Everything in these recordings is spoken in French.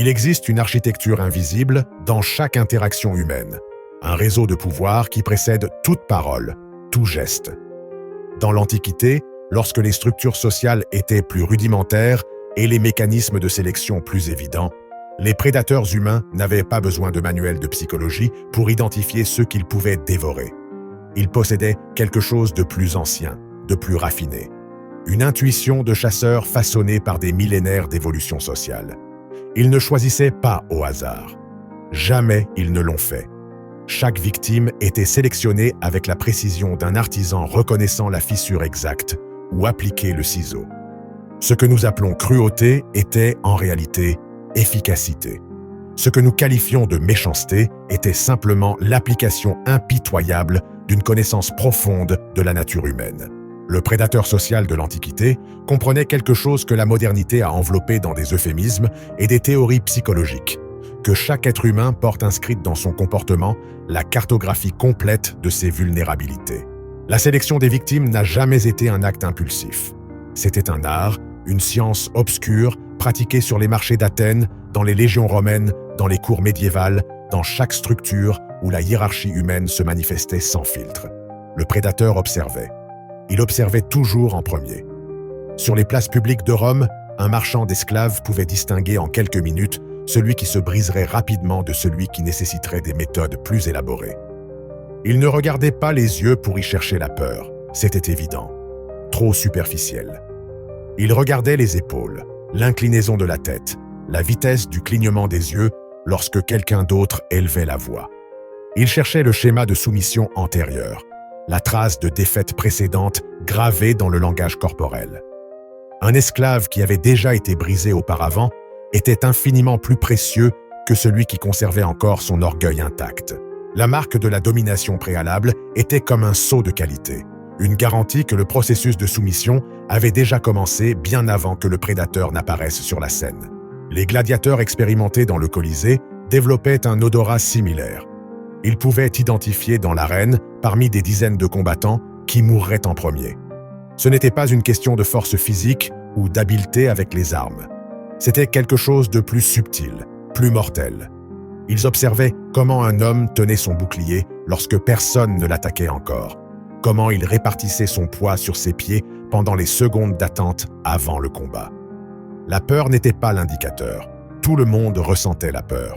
Il existe une architecture invisible dans chaque interaction humaine, un réseau de pouvoir qui précède toute parole, tout geste. Dans l'Antiquité, lorsque les structures sociales étaient plus rudimentaires et les mécanismes de sélection plus évidents, les prédateurs humains n'avaient pas besoin de manuels de psychologie pour identifier ceux qu'ils pouvaient dévorer. Ils possédaient quelque chose de plus ancien, de plus raffiné. Une intuition de chasseurs façonnée par des millénaires d'évolution sociale. Ils ne choisissaient pas au hasard. Jamais ils ne l'ont fait. Chaque victime était sélectionnée avec la précision d'un artisan reconnaissant la fissure exacte ou appliquer le ciseau. Ce que nous appelons cruauté était en réalité efficacité. Ce que nous qualifions de méchanceté était simplement l'application impitoyable d'une connaissance profonde de la nature humaine. Le prédateur social de l'Antiquité comprenait quelque chose que la modernité a enveloppé dans des euphémismes et des théories psychologiques, que chaque être humain porte inscrite dans son comportement la cartographie complète de ses vulnérabilités. La sélection des victimes n'a jamais été un acte impulsif. C'était un art, une science obscure, pratiquée sur les marchés d'Athènes, dans les légions romaines, dans les cours médiévales, dans chaque structure où la hiérarchie humaine se manifestait sans filtre. Le prédateur observait. Il observait toujours en premier. Sur les places publiques de Rome, un marchand d'esclaves pouvait distinguer en quelques minutes celui qui se briserait rapidement de celui qui nécessiterait des méthodes plus élaborées. Il ne regardait pas les yeux pour y chercher la peur, c'était évident, trop superficiel. Il regardait les épaules, l'inclinaison de la tête, la vitesse du clignement des yeux lorsque quelqu'un d'autre élevait la voix. Il cherchait le schéma de soumission antérieure, la trace de défaite précédente gravée dans le langage corporel. Un esclave qui avait déjà été brisé auparavant était infiniment plus précieux que celui qui conservait encore son orgueil intact. La marque de la domination préalable était comme un sceau de qualité, une garantie que le processus de soumission avait déjà commencé bien avant que le prédateur n'apparaisse sur la scène. Les gladiateurs expérimentés dans le Colisée développaient un odorat similaire. Ils pouvaient identifier dans l'arène, parmi des dizaines de combattants, qui mourraient en premier. Ce n'était pas une question de force physique ou d'habileté avec les armes. C'était quelque chose de plus subtil, plus mortel. Ils observaient comment un homme tenait son bouclier lorsque personne ne l'attaquait encore, comment il répartissait son poids sur ses pieds pendant les secondes d'attente avant le combat. La peur n'était pas l'indicateur. Tout le monde ressentait la peur.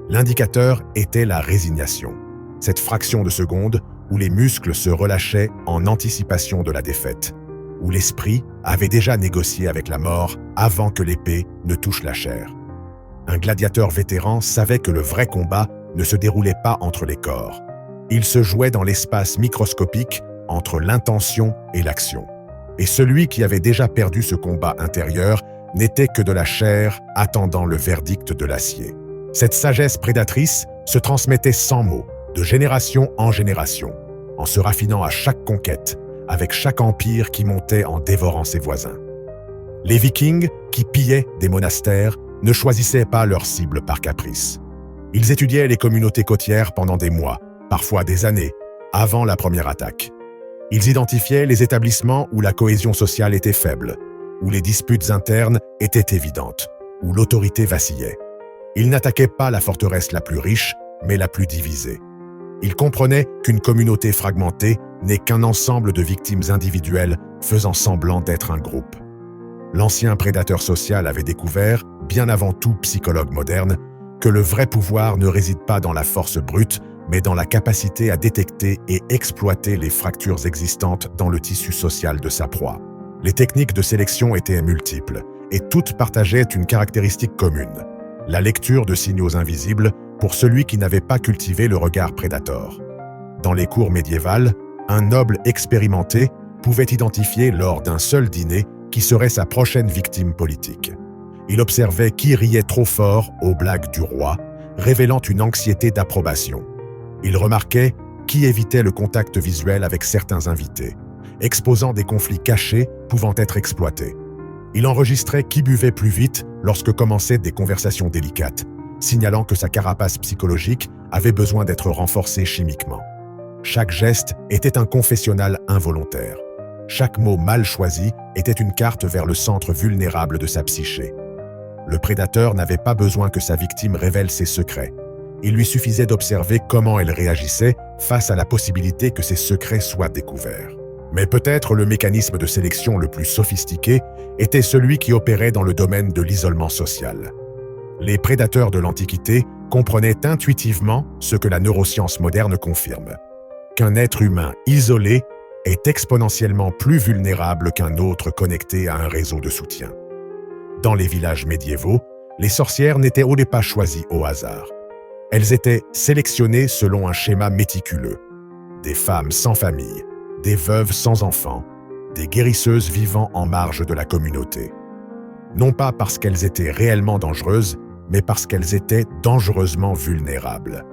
L'indicateur était la résignation, cette fraction de seconde où les muscles se relâchaient en anticipation de la défaite, où l'esprit avait déjà négocié avec la mort avant que l'épée ne touche la chair. Un gladiateur vétéran savait que le vrai combat ne se déroulait pas entre les corps. Il se jouait dans l'espace microscopique entre l'intention et l'action. Et celui qui avait déjà perdu ce combat intérieur n'était que de la chair attendant le verdict de l'acier. Cette sagesse prédatrice se transmettait sans mots, de génération en génération, en se raffinant à chaque conquête, avec chaque empire qui montait en dévorant ses voisins. Les Vikings, qui pillaient des monastères, ne choisissaient pas leur cible par caprice. Ils étudiaient les communautés côtières pendant des mois, parfois des années, avant la première attaque. Ils identifiaient les établissements où la cohésion sociale était faible, où les disputes internes étaient évidentes, où l'autorité vacillait. Ils n'attaquaient pas la forteresse la plus riche, mais la plus divisée. Ils comprenaient qu'une communauté fragmentée n'est qu'un ensemble de victimes individuelles faisant semblant d'être un groupe. L'ancien prédateur social avait découvert, bien avant tout psychologue moderne, que le vrai pouvoir ne réside pas dans la force brute, mais dans la capacité à détecter et exploiter les fractures existantes dans le tissu social de sa proie. Les techniques de sélection étaient multiples, et toutes partageaient une caractéristique commune: la lecture de signaux invisibles pour celui qui n'avait pas cultivé le regard prédateur. Dans les cours médiévales, un noble expérimenté pouvait identifier lors d'un seul dîner qui serait sa prochaine victime politique. Il observait qui riait trop fort aux blagues du roi, révélant une anxiété d'approbation. Il remarquait qui évitait le contact visuel avec certains invités, exposant des conflits cachés pouvant être exploités. Il enregistrait qui buvait plus vite lorsque commençaient des conversations délicates, signalant que sa carapace psychologique avait besoin d'être renforcée chimiquement. Chaque geste était un confessionnal involontaire. Chaque mot mal choisi était une carte vers le centre vulnérable de sa psyché. Le prédateur n'avait pas besoin que sa victime révèle ses secrets. Il lui suffisait d'observer comment elle réagissait face à la possibilité que ses secrets soient découverts. Mais peut-être le mécanisme de sélection le plus sophistiqué était celui qui opérait dans le domaine de l'isolement social. Les prédateurs de l'Antiquité comprenaient intuitivement ce que la neuroscience moderne confirme, qu'un être humain isolé est exponentiellement plus vulnérable qu'un autre connecté à un réseau de soutien. Dans les villages médiévaux, les sorcières n'étaient pas choisies au hasard. Elles étaient sélectionnées selon un schéma méticuleux. Des femmes sans famille, des veuves sans enfants, des guérisseuses vivant en marge de la communauté. Non pas parce qu'elles étaient réellement dangereuses, mais parce qu'elles étaient dangereusement vulnérables.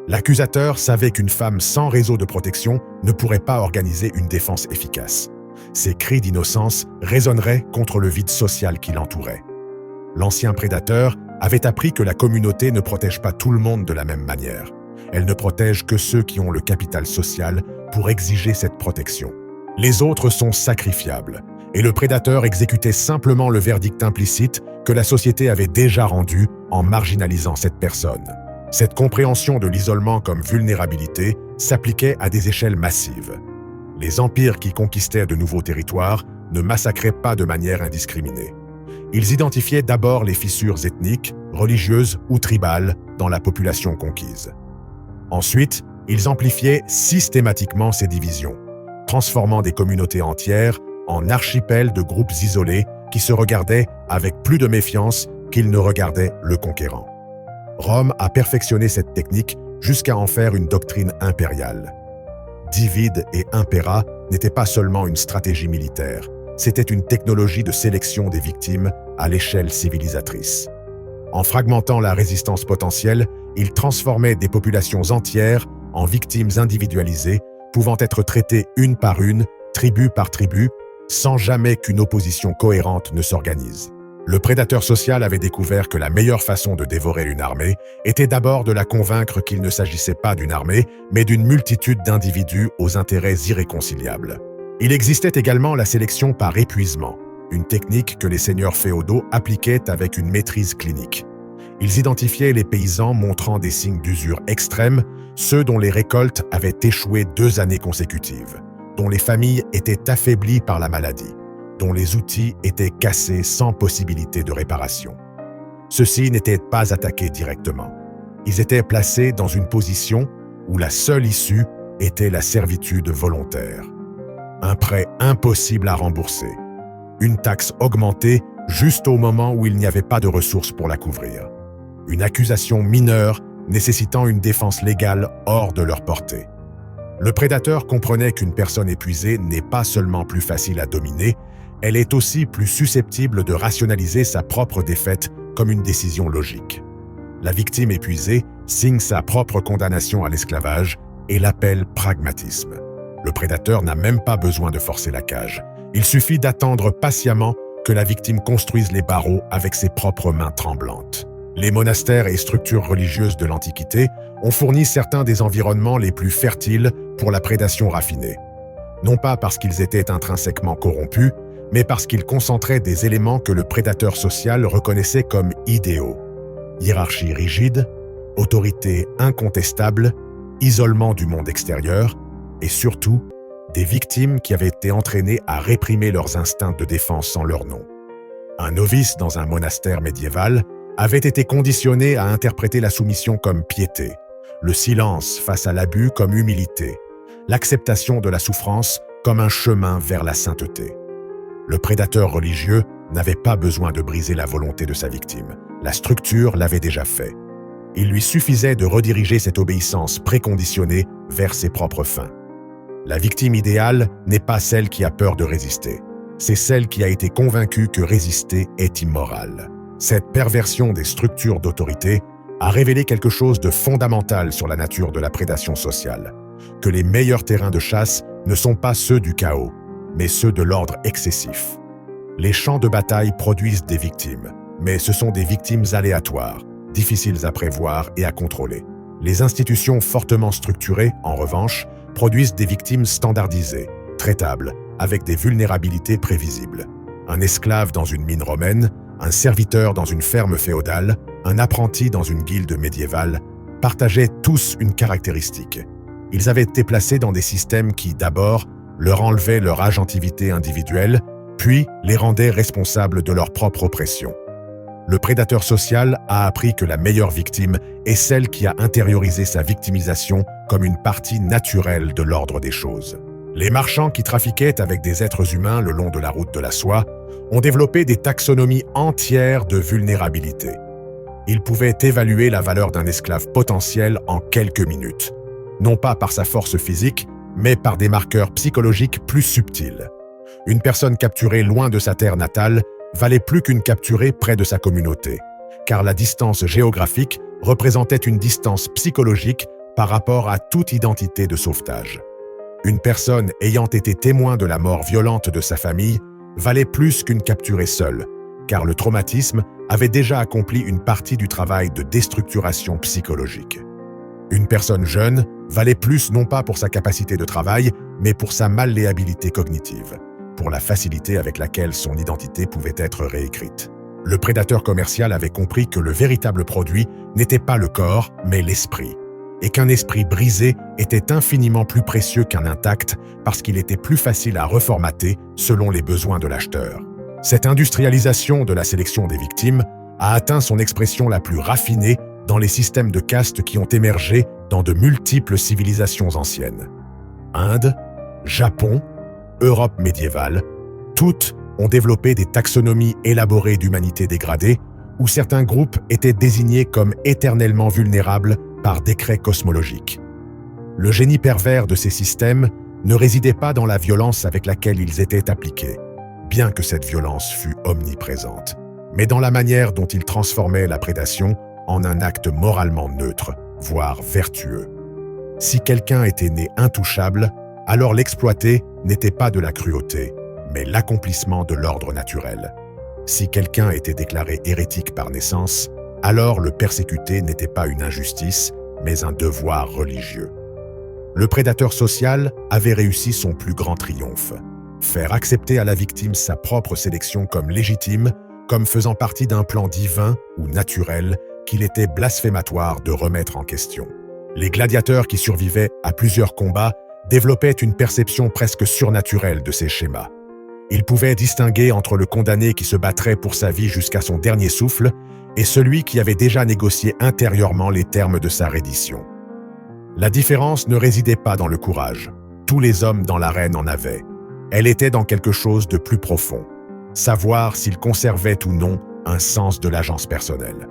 L'accusateur savait qu'une femme sans réseau de protection ne pourrait pas organiser une défense efficace. Ses cris d'innocence résonneraient contre le vide social qui l'entourait. L'ancien prédateur avait appris que la communauté ne protège pas tout le monde de la même manière. Elle ne protège que ceux qui ont le capital social pour exiger cette protection. Les autres sont sacrifiables, et le prédateur exécutait simplement le verdict implicite que la société avait déjà rendu en marginalisant cette personne. Cette compréhension de l'isolement comme vulnérabilité s'appliquait à des échelles massives. Les empires qui conquistaient de nouveaux territoires ne massacraient pas de manière indiscriminée. Ils identifiaient d'abord les fissures ethniques, religieuses ou tribales dans la population conquise. Ensuite, ils amplifiaient systématiquement ces divisions, transformant des communautés entières en archipels de groupes isolés qui se regardaient avec plus de méfiance qu'ils ne regardaient le conquérant. Rome a perfectionné cette technique jusqu'à en faire une doctrine impériale. Divide et impera n'était pas seulement une stratégie militaire, c'était une technologie de sélection des victimes à l'échelle civilisatrice. En fragmentant la résistance potentielle, il transformait des populations entières en victimes individualisées, pouvant être traitées une par une, tribu par tribu, sans jamais qu'une opposition cohérente ne s'organise. Le prédateur social avait découvert que la meilleure façon de dévorer une armée était d'abord de la convaincre qu'il ne s'agissait pas d'une armée, mais d'une multitude d'individus aux intérêts irréconciliables. Il existait également la sélection par épuisement, une technique que les seigneurs féodaux appliquaient avec une maîtrise clinique. Ils identifiaient les paysans montrant des signes d'usure extrême, ceux dont les récoltes avaient échoué 2 années consécutives, dont les familles étaient affaiblies par la maladie, dont les outils étaient cassés sans possibilité de réparation. Ceux-ci n'étaient pas attaqués directement. Ils étaient placés dans une position où la seule issue était la servitude volontaire. Un prêt impossible à rembourser. Une taxe augmentée juste au moment où il n'y avait pas de ressources pour la couvrir. Une accusation mineure nécessitant une défense légale hors de leur portée. Le prédateur comprenait qu'une personne épuisée n'est pas seulement plus facile à dominer, elle est aussi plus susceptible de rationaliser sa propre défaite comme une décision logique. La victime épuisée signe sa propre condamnation à l'esclavage et l'appelle pragmatisme. Le prédateur n'a même pas besoin de forcer la cage. Il suffit d'attendre patiemment que la victime construise les barreaux avec ses propres mains tremblantes. Les monastères et structures religieuses de l'Antiquité ont fourni certains des environnements les plus fertiles pour la prédation raffinée. Non pas parce qu'ils étaient intrinsèquement corrompus, mais parce qu'ils concentraient des éléments que le prédateur social reconnaissait comme idéaux. Hiérarchie rigide, autorité incontestable, isolement du monde extérieur, et surtout, des victimes qui avaient été entraînées à réprimer leurs instincts de défense en leur nom. Un novice dans un monastère médiéval avait été conditionné à interpréter la soumission comme piété, le silence face à l'abus comme humilité, l'acceptation de la souffrance comme un chemin vers la sainteté. Le prédateur religieux n'avait pas besoin de briser la volonté de sa victime. La structure l'avait déjà fait. Il lui suffisait de rediriger cette obéissance préconditionnée vers ses propres fins. La victime idéale n'est pas celle qui a peur de résister. C'est celle qui a été convaincue que résister est immoral. Cette perversion des structures d'autorité a révélé quelque chose de fondamental sur la nature de la prédation sociale, que les meilleurs terrains de chasse ne sont pas ceux du chaos, mais ceux de l'ordre excessif. Les champs de bataille produisent des victimes, mais ce sont des victimes aléatoires, difficiles à prévoir et à contrôler. Les institutions fortement structurées, en revanche, produisent des victimes standardisées, traitables, avec des vulnérabilités prévisibles. Un esclave dans une mine romaine un serviteur dans une ferme féodale, un apprenti dans une guilde médiévale, partageaient tous une caractéristique. Ils avaient été placés dans des systèmes qui, d'abord, leur enlevaient leur agentivité individuelle, puis les rendaient responsables de leur propre oppression. Le prédateur social a appris que la meilleure victime est celle qui a intériorisé sa victimisation comme une partie naturelle de l'ordre des choses. Les marchands qui trafiquaient avec des êtres humains le long de la route de la soie ont développé des taxonomies entières de vulnérabilité. Ils pouvaient évaluer la valeur d'un esclave potentiel en quelques minutes, non pas par sa force physique, mais par des marqueurs psychologiques plus subtils. Une personne capturée loin de sa terre natale valait plus qu'une capturée près de sa communauté, car la distance géographique représentait une distance psychologique par rapport à toute identité de sauvetage. Une personne ayant été témoin de la mort violente de sa famille valait plus qu'une capturée seule, car le traumatisme avait déjà accompli une partie du travail de déstructuration psychologique. Une personne jeune valait plus non pas pour sa capacité de travail, mais pour sa malléabilité cognitive, pour la facilité avec laquelle son identité pouvait être réécrite. Le prédateur commercial avait compris que le véritable produit n'était pas le corps, mais l'esprit, et qu'un esprit brisé était infiniment plus précieux qu'un intact parce qu'il était plus facile à reformater selon les besoins de l'acheteur. Cette industrialisation de la sélection des victimes a atteint son expression la plus raffinée dans les systèmes de caste qui ont émergé dans de multiples civilisations anciennes. Inde, Japon, Europe médiévale, toutes ont développé des taxonomies élaborées d'humanité dégradée où certains groupes étaient désignés comme éternellement vulnérables par décret cosmologique. Le génie pervers de ces systèmes ne résidait pas dans la violence avec laquelle ils étaient appliqués, bien que cette violence fût omniprésente, mais dans la manière dont ils transformaient la prédation en un acte moralement neutre, voire vertueux. Si quelqu'un était né intouchable, alors l'exploiter n'était pas de la cruauté, mais l'accomplissement de l'ordre naturel. Si quelqu'un était déclaré hérétique par naissance, alors le persécuter n'était pas une injustice, mais un devoir religieux. Le prédateur social avait réussi son plus grand triomphe, faire accepter à la victime sa propre sélection comme légitime, comme faisant partie d'un plan divin ou naturel qu'il était blasphématoire de remettre en question. Les gladiateurs qui survivaient à plusieurs combats développaient une perception presque surnaturelle de ces schémas. Ils pouvaient distinguer entre le condamné qui se battrait pour sa vie jusqu'à son dernier souffle et celui qui avait déjà négocié intérieurement les termes de sa reddition. La différence ne résidait pas dans le courage. Tous les hommes dans l'arène en avaient. Elle était dans quelque chose de plus profond. Savoir s'ils conservaient ou non un sens de l'agence personnelle.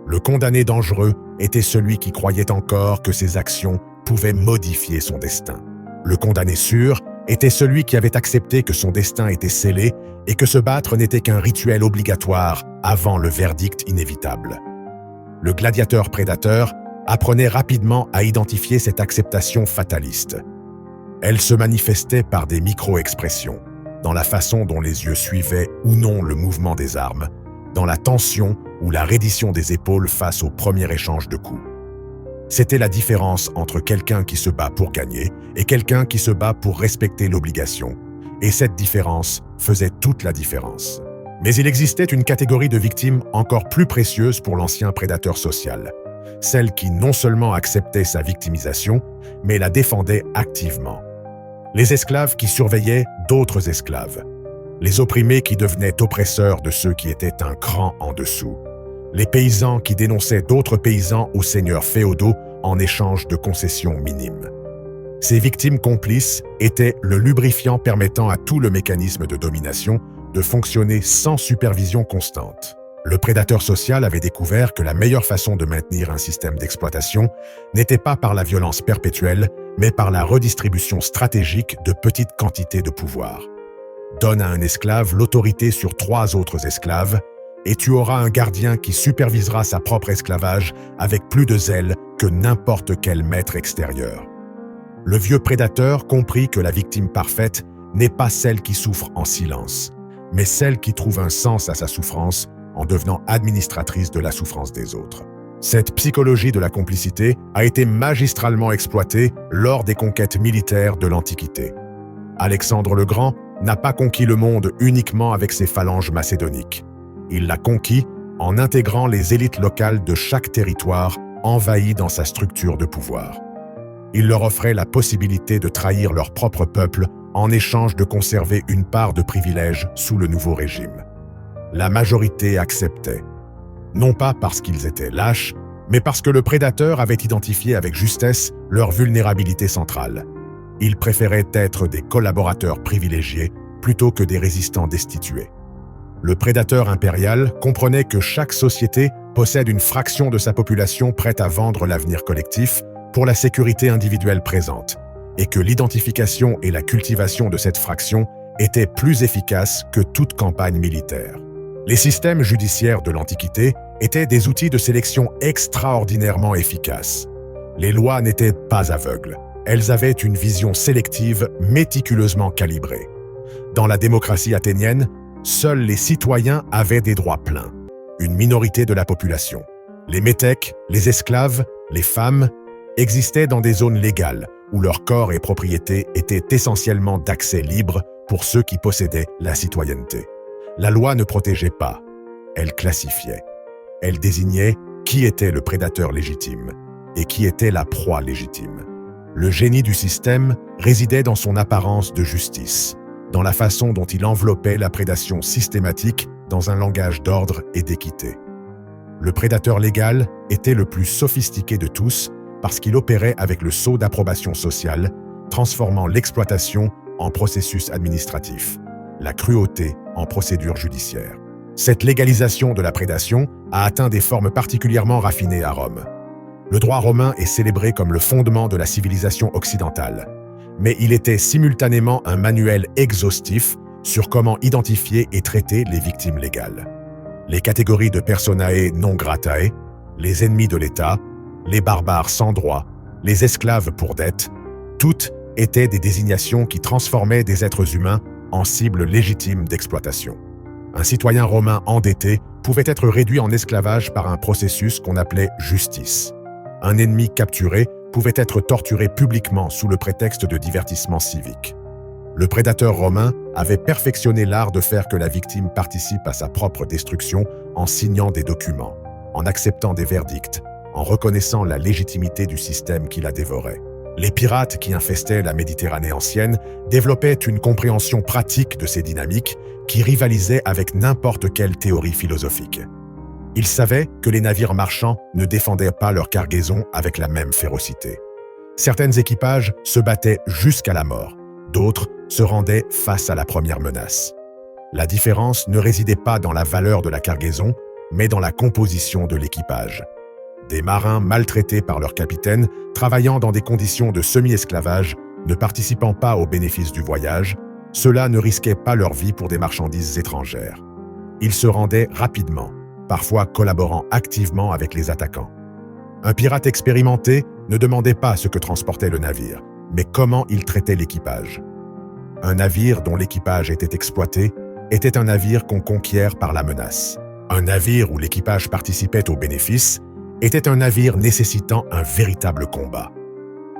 Le condamné dangereux était celui qui croyait encore que ses actions pouvaient modifier son destin. Le condamné sûr était celui qui avait accepté que son destin était scellé et que se battre n'était qu'un rituel obligatoire avant le verdict inévitable. Le gladiateur prédateur apprenait rapidement à identifier cette acceptation fataliste. Elle se manifestait par des micro-expressions, dans la façon dont les yeux suivaient ou non le mouvement des armes, dans la tension ou la reddition des épaules face au premier échange de coups. C'était la différence entre quelqu'un qui se bat pour gagner et quelqu'un qui se bat pour respecter l'obligation. Et cette différence faisait toute la différence. Mais il existait une catégorie de victimes encore plus précieuse pour l'ancien prédateur social. Celle qui non seulement acceptait sa victimisation, mais la défendait activement. Les esclaves qui surveillaient d'autres esclaves. Les opprimés qui devenaient oppresseurs de ceux qui étaient un cran en dessous. Les paysans qui dénonçaient d'autres paysans aux seigneurs féodaux en échange de concessions minimes. Ces victimes complices étaient le lubrifiant permettant à tout le mécanisme de domination de fonctionner sans supervision constante. Le prédateur social avait découvert que la meilleure façon de maintenir un système d'exploitation n'était pas par la violence perpétuelle, mais par la redistribution stratégique de petites quantités de pouvoir. Donne à un esclave l'autorité sur 3 autres esclaves, et tu auras un gardien qui supervisera sa propre esclavage avec plus de zèle que n'importe quel maître extérieur. Le vieux prédateur comprit que la victime parfaite n'est pas celle qui souffre en silence, mais celle qui trouve un sens à sa souffrance en devenant administratrice de la souffrance des autres. Cette psychologie de la complicité a été magistralement exploitée lors des conquêtes militaires de l'Antiquité. Alexandre le Grand n'a pas conquis le monde uniquement avec ses phalanges macédoniques. Il l'a conquis en intégrant les élites locales de chaque territoire envahi dans sa structure de pouvoir. Il leur offrait la possibilité de trahir leur propre peuple en échange de conserver une part de privilèges sous le nouveau régime. La majorité acceptait, non pas parce qu'ils étaient lâches, mais parce que le prédateur avait identifié avec justesse leur vulnérabilité centrale. Ils préféraient être des collaborateurs privilégiés plutôt que des résistants destitués. Le prédateur impérial comprenait que chaque société possède une fraction de sa population prête à vendre l'avenir collectif pour la sécurité individuelle présente, et que l'identification et la cultivation de cette fraction étaient plus efficaces que toute campagne militaire. Les systèmes judiciaires de l'Antiquité étaient des outils de sélection extraordinairement efficaces. Les lois n'étaient pas aveugles, elles avaient une vision sélective méticuleusement calibrée. Dans la démocratie athénienne, seuls les citoyens avaient des droits pleins, une minorité de la population. Les métèques, les esclaves, les femmes existaient dans des zones légales où leur corps et propriétés étaient essentiellement d'accès libre pour ceux qui possédaient la citoyenneté. La loi ne protégeait pas, elle classifiait. Elle désignait qui était le prédateur légitime et qui était la proie légitime. Le génie du système résidait dans son apparence de justice, dans la façon dont il enveloppait la prédation systématique dans un langage d'ordre et d'équité. Le prédateur légal était le plus sophistiqué de tous parce qu'il opérait avec le sceau d'approbation sociale, transformant l'exploitation en processus administratif, la cruauté en procédure judiciaire. Cette légalisation de la prédation a atteint des formes particulièrement raffinées à Rome. Le droit romain est célébré comme le fondement de la civilisation occidentale, mais il était simultanément un manuel exhaustif sur comment identifier et traiter les victimes légales. Les catégories de personae non gratae, les ennemis de l'État, les barbares sans droit, les esclaves pour dette, toutes étaient des désignations qui transformaient des êtres humains en cibles légitimes d'exploitation. Un citoyen romain endetté pouvait être réduit en esclavage par un processus qu'on appelait justice. Un ennemi capturé pouvait être torturé publiquement sous le prétexte de divertissement civique. Le prédateur romain avait perfectionné l'art de faire que la victime participe à sa propre destruction en signant des documents, en acceptant des verdicts, en reconnaissant la légitimité du système qui la dévorait. Les pirates qui infestaient la Méditerranée ancienne développaient une compréhension pratique de ces dynamiques qui rivalisaient avec n'importe quelle théorie philosophique. Ils savaient que les navires marchands ne défendaient pas leur cargaison avec la même férocité. Certains équipages se battaient jusqu'à la mort, d'autres se rendaient face à la première menace. La différence ne résidait pas dans la valeur de la cargaison, mais dans la composition de l'équipage. Des marins maltraités par leur capitaine, travaillant dans des conditions de semi-esclavage, ne participant pas aux bénéfices du voyage, ceux-là ne risquaient pas leur vie pour des marchandises étrangères. Ils se rendaient rapidement, parfois collaborant activement avec les attaquants. Un pirate expérimenté ne demandait pas ce que transportait le navire, mais comment il traitait l'équipage. Un navire dont l'équipage était exploité était un navire qu'on conquiert par la menace. Un navire où l'équipage participait aux bénéfices était un navire nécessitant un véritable combat.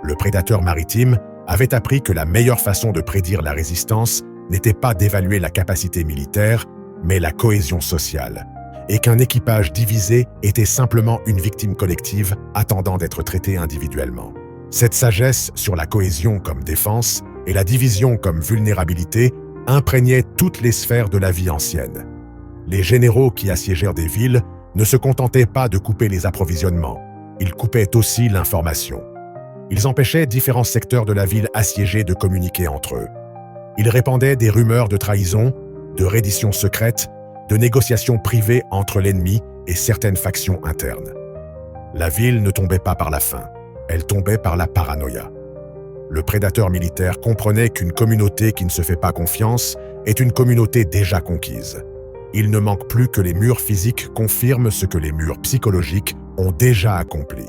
Le prédateur maritime avait appris que la meilleure façon de prédire la résistance n'était pas d'évaluer la capacité militaire, mais la cohésion sociale, et qu'un équipage divisé était simplement une victime collective attendant d'être traitée individuellement. Cette sagesse sur la cohésion comme défense et la division comme vulnérabilité imprégnait toutes les sphères de la vie ancienne. Les généraux qui assiégèrent des villes ne se contentaient pas de couper les approvisionnements, ils coupaient aussi l'information. Ils empêchaient différents secteurs de la ville assiégée de communiquer entre eux. Ils répandaient des rumeurs de trahison, de redditions secrètes, de négociations privées entre l'ennemi et certaines factions internes. La ville ne tombait pas par la faim, elle tombait par la paranoïa. Le prédateur militaire comprenait qu'une communauté qui ne se fait pas confiance est une communauté déjà conquise. Il ne manque plus que les murs physiques confirment ce que les murs psychologiques ont déjà accompli.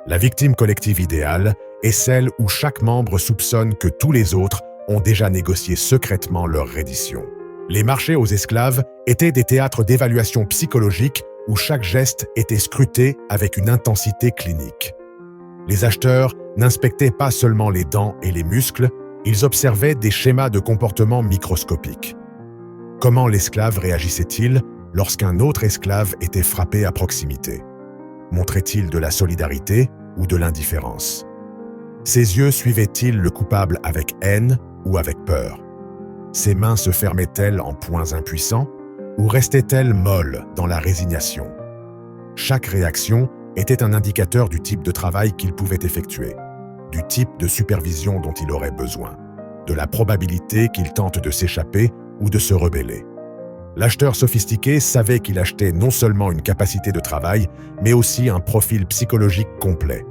La victime collective idéale est celle où chaque membre soupçonne que tous les autres ont déjà négocié secrètement leur reddition. Les marchés aux esclaves étaient des théâtres d'évaluation psychologique où chaque geste était scruté avec une intensité clinique. Les acheteurs n'inspectaient pas seulement les dents et les muscles, ils observaient des schémas de comportement microscopiques. Comment l'esclave réagissait-il lorsqu'un autre esclave était frappé à proximité. Montrait-il de la solidarité ou de l'indifférence? Ses yeux suivaient-ils le coupable avec haine ou avec peur? Ses mains se fermaient-elles en poings impuissants ou restaient-elles molles dans la résignation? Chaque réaction était un indicateur du type de travail qu'il pouvait effectuer, du type de supervision dont il aurait besoin, de la probabilité qu'il tente de s'échapper ou de se rebeller. L'acheteur sophistiqué savait qu'il achetait non seulement une capacité de travail, mais aussi un profil psychologique complet,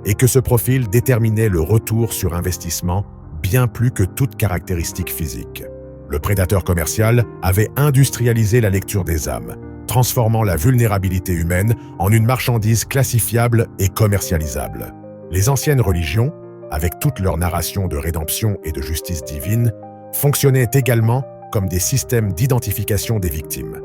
et que ce profil déterminait le retour sur investissement bien plus que toute caractéristique physique. Le prédateur commercial avait industrialisé la lecture des âmes, transformant la vulnérabilité humaine en une marchandise classifiable et commercialisable. Les anciennes religions, avec toute leur narration de rédemption et de justice divine, fonctionnaient également comme des systèmes d'identification des victimes.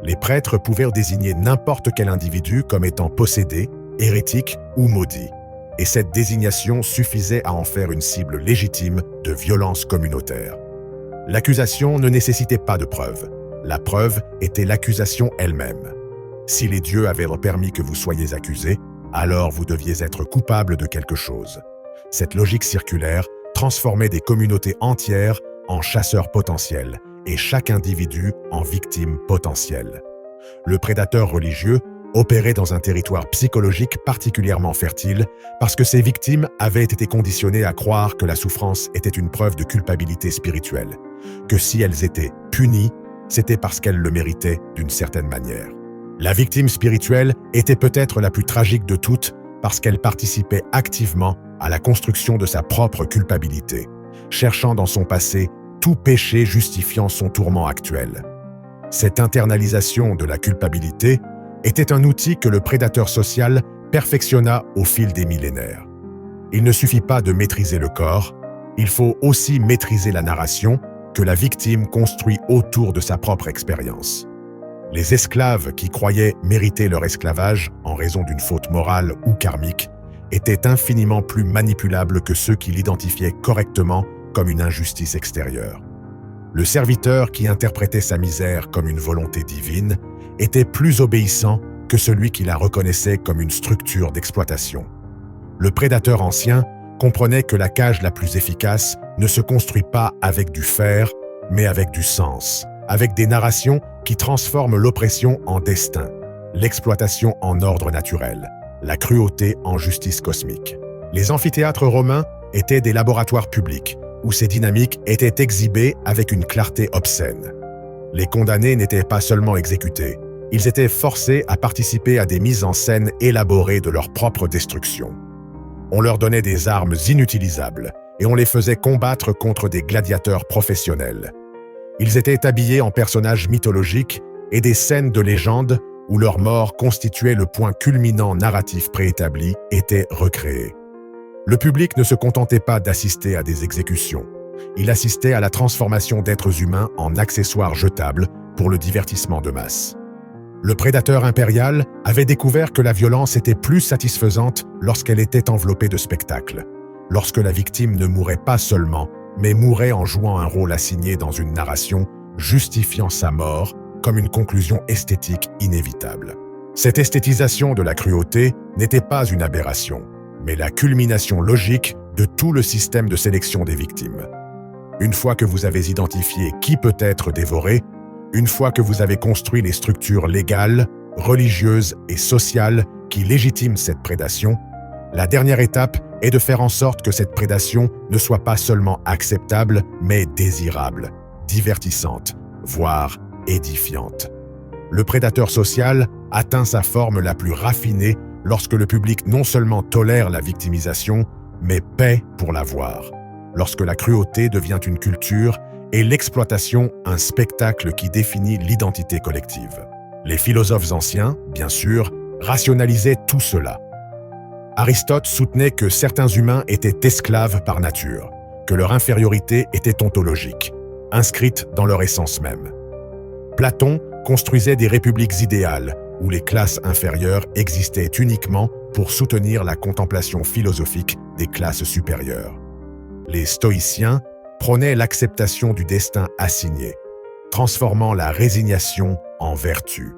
Les prêtres pouvaient désigner n'importe quel individu comme étant possédé, hérétique ou maudit, et cette désignation suffisait à en faire une cible légitime de violence communautaire. L'accusation ne nécessitait pas de preuve. La preuve était l'accusation elle-même. Si les dieux avaient permis que vous soyez accusés, alors vous deviez être coupable de quelque chose. Cette logique circulaire transformait des communautés entières en chasseurs potentiels et chaque individu en victime potentielle. Le prédateur religieux opérait dans un territoire psychologique particulièrement fertile parce que ses victimes avaient été conditionnées à croire que la souffrance était une preuve de culpabilité spirituelle, que si elles étaient punies, c'était parce qu'elles le méritaient d'une certaine manière. La victime spirituelle était peut-être la plus tragique de toutes parce qu'elle participait activement à la construction de sa propre culpabilité, cherchant dans son passé tout péché justifiant son tourment actuel. Cette internalisation de la culpabilité était un outil que le prédateur social perfectionna au fil des millénaires. Il ne suffit pas de maîtriser le corps, il faut aussi maîtriser la narration que la victime construit autour de sa propre expérience. Les esclaves qui croyaient mériter leur esclavage en raison d'une faute morale ou karmique étaient infiniment plus manipulables que ceux qui l'identifiaient correctement comme une injustice extérieure. Le serviteur qui interprétait sa misère comme une volonté divine était plus obéissant que celui qui la reconnaissait comme une structure d'exploitation. Le prédateur ancien comprenait que la cage la plus efficace ne se construit pas avec du fer, mais avec du sens, avec des narrations qui transforment l'oppression en destin, l'exploitation en ordre naturel, la cruauté en justice cosmique. Les amphithéâtres romains étaient des laboratoires publics, où ces dynamiques étaient exhibées avec une clarté obscène. Les condamnés n'étaient pas seulement exécutés, ils étaient forcés à participer à des mises en scène élaborées de leur propre destruction. On leur donnait des armes inutilisables et on les faisait combattre contre des gladiateurs professionnels. Ils étaient habillés en personnages mythologiques et des scènes de légende où leur mort constituait le point culminant narratif préétabli étaient recréées. Le public ne se contentait pas d'assister à des exécutions. Il assistait à la transformation d'êtres humains en accessoires jetables pour le divertissement de masse. Le prédateur impérial avait découvert que la violence était plus satisfaisante lorsqu'elle était enveloppée de spectacle, lorsque la victime ne mourait pas seulement, mais mourait en jouant un rôle assigné dans une narration justifiant sa mort comme une conclusion esthétique inévitable. Cette esthétisation de la cruauté n'était pas une aberration, mais la culmination logique de tout le système de sélection des victimes. Une fois que vous avez identifié qui peut être dévoré, une fois que vous avez construit les structures légales, religieuses et sociales qui légitiment cette prédation, la dernière étape est de faire en sorte que cette prédation ne soit pas seulement acceptable, mais désirable, divertissante, voire édifiante. Le prédateur social atteint sa forme la plus raffinée lorsque le public non seulement tolère la victimisation, mais paie pour la voir, lorsque la cruauté devient une culture et l'exploitation un spectacle qui définit l'identité collective. Les philosophes anciens, bien sûr, rationalisaient tout cela. Aristote soutenait que certains humains étaient esclaves par nature, que leur infériorité était ontologique, inscrite dans leur essence même. Platon construisait des républiques idéales où les classes inférieures existaient uniquement pour soutenir la contemplation philosophique des classes supérieures. Les stoïciens prônaient l'acceptation du destin assigné. transformant la résignation en vertu.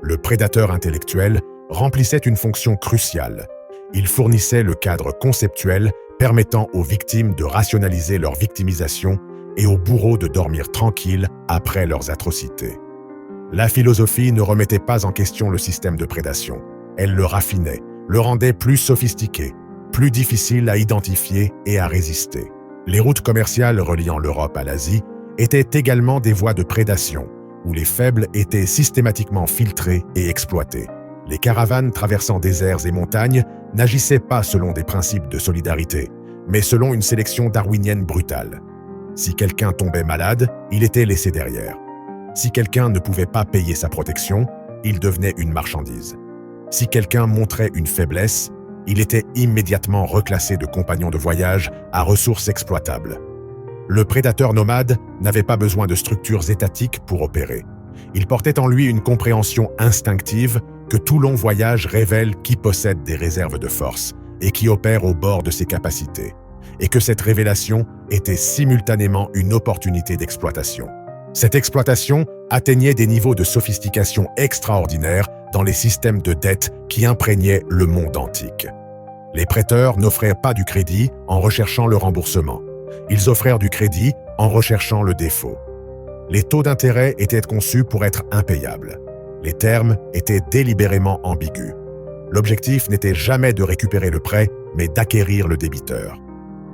Le prédateur intellectuel remplissait une fonction cruciale. Il fournissait le cadre conceptuel permettant aux victimes de rationaliser leur victimisation et aux bourreaux de dormir tranquilles après leurs atrocités. La philosophie ne remettait pas en question le système de prédation. Elle le raffinait, le rendait plus sophistiqué, plus difficile à identifier et à résister. Les routes commerciales reliant l'Europe à l'Asie étaient également des voies de prédation, où les faibles étaient systématiquement filtrés et exploités. Les caravanes traversant déserts et montagnes n'agissaient pas selon des principes de solidarité, mais selon une sélection darwinienne brutale. Si quelqu'un tombait malade, il était laissé derrière. Si quelqu'un ne pouvait pas payer sa protection, il devenait une marchandise. Si quelqu'un montrait une faiblesse, il était immédiatement reclassé de compagnon de voyage à ressources exploitables. Le prédateur nomade n'avait pas besoin de structures étatiques pour opérer. Il portait en lui une compréhension instinctive que tout long voyage révèle qui possède des réserves de force et qui opère au bord de ses capacités, et que cette révélation était simultanément une opportunité d'exploitation. Cette exploitation atteignait des niveaux de sophistication extraordinaires dans les systèmes de dette qui imprégnaient le monde antique. Les prêteurs n'offrirent pas du crédit en recherchant le remboursement. Ils offrirent du crédit en recherchant le défaut. Les taux d'intérêt étaient conçus pour être impayables. Les termes étaient délibérément ambigus. L'objectif n'était jamais de récupérer le prêt, mais d'acquérir le débiteur.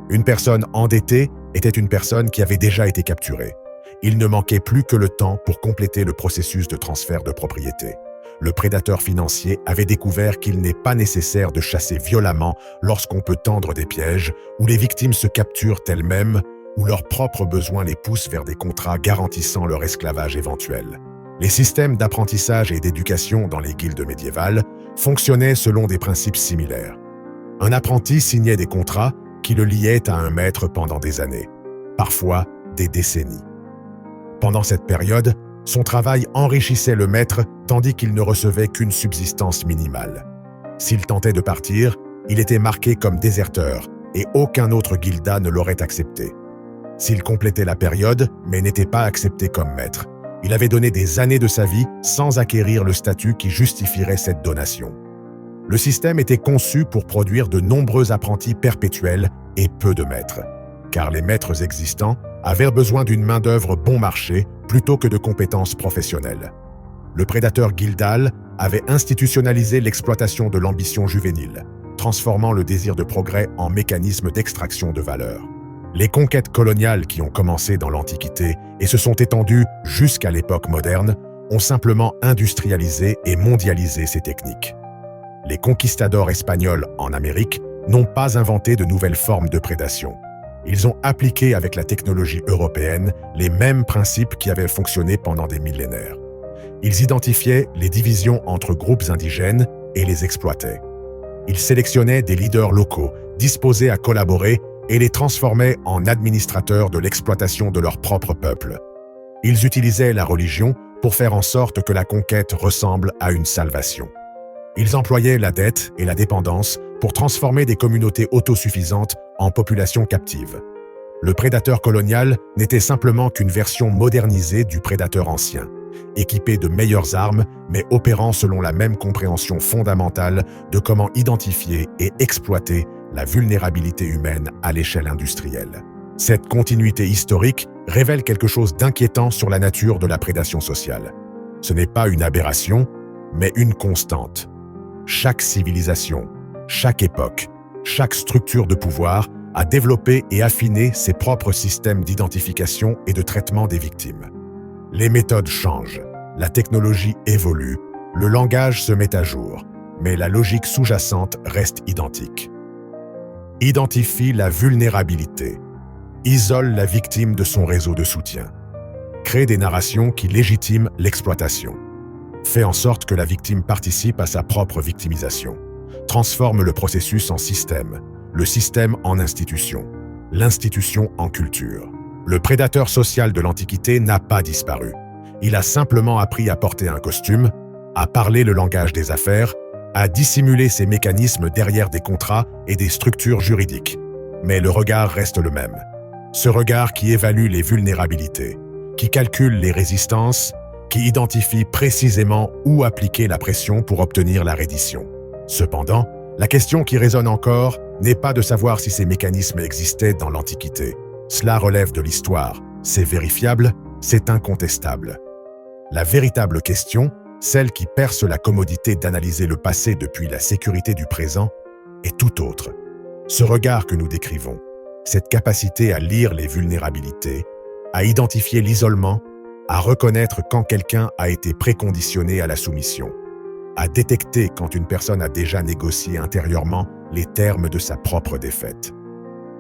Une personne endettée était une personne qui avait déjà été capturée. Il ne manquait plus que le temps pour compléter le processus de transfert de propriété. Le prédateur financier avait découvert qu'il n'est pas nécessaire de chasser violemment lorsqu'on peut tendre des pièges, où les victimes se capturent elles-mêmes, où leurs propres besoins les poussent vers des contrats garantissant leur esclavage éventuel. Les systèmes d'apprentissage et d'éducation dans les guildes médiévales fonctionnaient selon des principes similaires. Un apprenti signait des contrats qui le liaient à un maître pendant des années, parfois des décennies. Pendant cette période, son travail enrichissait le maître tandis qu'il ne recevait qu'une subsistance minimale. S'il tentait de partir, il était marqué comme déserteur et aucun autre guilda ne l'aurait accepté. S'il complétait la période, mais n'était pas accepté comme maître, il avait donné des années de sa vie sans acquérir le statut qui justifierait cette donation. Le système était conçu pour produire de nombreux apprentis perpétuels et peu de maîtres, car les maîtres existants avaient besoin d'une main-d'œuvre bon marché plutôt que de compétences professionnelles. Le prédateur guildal avait institutionnalisé l'exploitation de l'ambition juvénile, transformant le désir de progrès en mécanisme d'extraction de valeur. Les conquêtes coloniales qui ont commencé dans l'Antiquité et se sont étendues jusqu'à l'époque moderne ont simplement industrialisé et mondialisé ces techniques. Les conquistadors espagnols en Amérique n'ont pas inventé de nouvelles formes de prédation. Ils ont appliqué avec la technologie européenne les mêmes principes qui avaient fonctionné pendant des millénaires. Ils identifiaient les divisions entre groupes indigènes et les exploitaient. Ils sélectionnaient des leaders locaux disposés à collaborer et les transformaient en administrateurs de l'exploitation de leur propre peuple. Ils utilisaient la religion pour faire en sorte que la conquête ressemble à une salvation. Ils employaient la dette et la dépendance pour transformer des communautés autosuffisantes en populations captives. Le prédateur colonial n'était simplement qu'une version modernisée du prédateur ancien, équipé de meilleures armes, mais opérant selon la même compréhension fondamentale de comment identifier et exploiter la vulnérabilité humaine à l'échelle industrielle. Cette continuité historique révèle quelque chose d'inquiétant sur la nature de la prédation sociale. Ce n'est pas une aberration, mais une constante. Chaque civilisation, chaque époque, chaque structure de pouvoir a développé et affiné ses propres systèmes d'identification et de traitement des victimes. Les méthodes changent, la technologie évolue, le langage se met à jour, mais la logique sous-jacente reste identique. Identifie la vulnérabilité, isole la victime de son réseau de soutien, crée des narrations qui légitiment l'exploitation, fait en sorte que la victime participe à sa propre victimisation, transforme le processus en système, le système en institution, l'institution en culture. Le prédateur social de l'Antiquité n'a pas disparu. Il a simplement appris à porter un costume, à parler le langage des affaires, à dissimuler ses mécanismes derrière des contrats et des structures juridiques. Mais le regard reste le même. Ce regard qui évalue les vulnérabilités, qui calcule les résistances, qui identifie précisément où appliquer la pression pour obtenir la reddition. Cependant, la question qui résonne encore n'est pas de savoir si ces mécanismes existaient dans l'Antiquité. Cela relève de l'histoire, c'est vérifiable, c'est incontestable. La véritable question, celle qui perce la commodité d'analyser le passé depuis la sécurité du présent, est tout autre. Ce regard que nous décrivons, cette capacité à lire les vulnérabilités, à identifier l'isolement, à reconnaître quand quelqu'un a été préconditionné à la soumission, à détecter quand une personne a déjà négocié intérieurement les termes de sa propre défaite.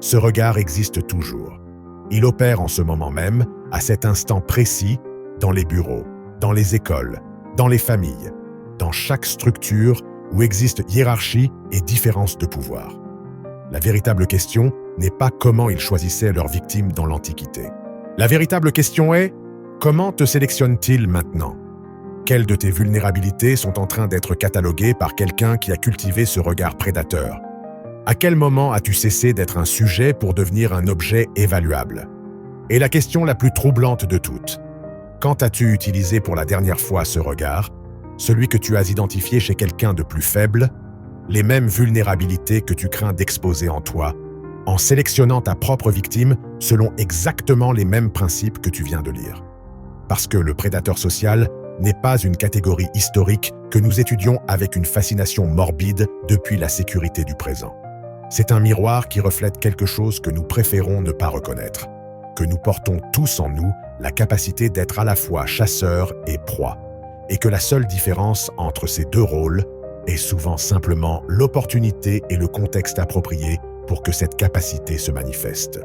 Ce regard existe toujours. Il opère en ce moment même, à cet instant précis, dans les bureaux, dans les écoles, dans les familles, dans chaque structure où existe hiérarchie et différence de pouvoir. La véritable question n'est pas comment ils choisissaient leurs victimes dans l'Antiquité. La véritable question est comment te sélectionnent-ils maintenant? Quelles de tes vulnérabilités sont en train d'être cataloguées par quelqu'un qui a cultivé ce regard prédateur? À quel moment as-tu cessé d'être un sujet pour devenir un objet évaluable? Et la question la plus troublante de toutes, quand as-tu utilisé pour la dernière fois ce regard, celui que tu as identifié chez quelqu'un de plus faible, les mêmes vulnérabilités que tu crains d'exposer en toi, en sélectionnant ta propre victime selon exactement les mêmes principes que tu viens de lire? Parce que le prédateur social n'est pas une catégorie historique que nous étudions avec une fascination morbide depuis la sécurité du présent. C'est un miroir qui reflète quelque chose que nous préférons ne pas reconnaître, que nous portons tous en nous la capacité d'être à la fois chasseur et proie, et que la seule différence entre ces deux rôles est souvent simplement l'opportunité et le contexte approprié pour que cette capacité se manifeste.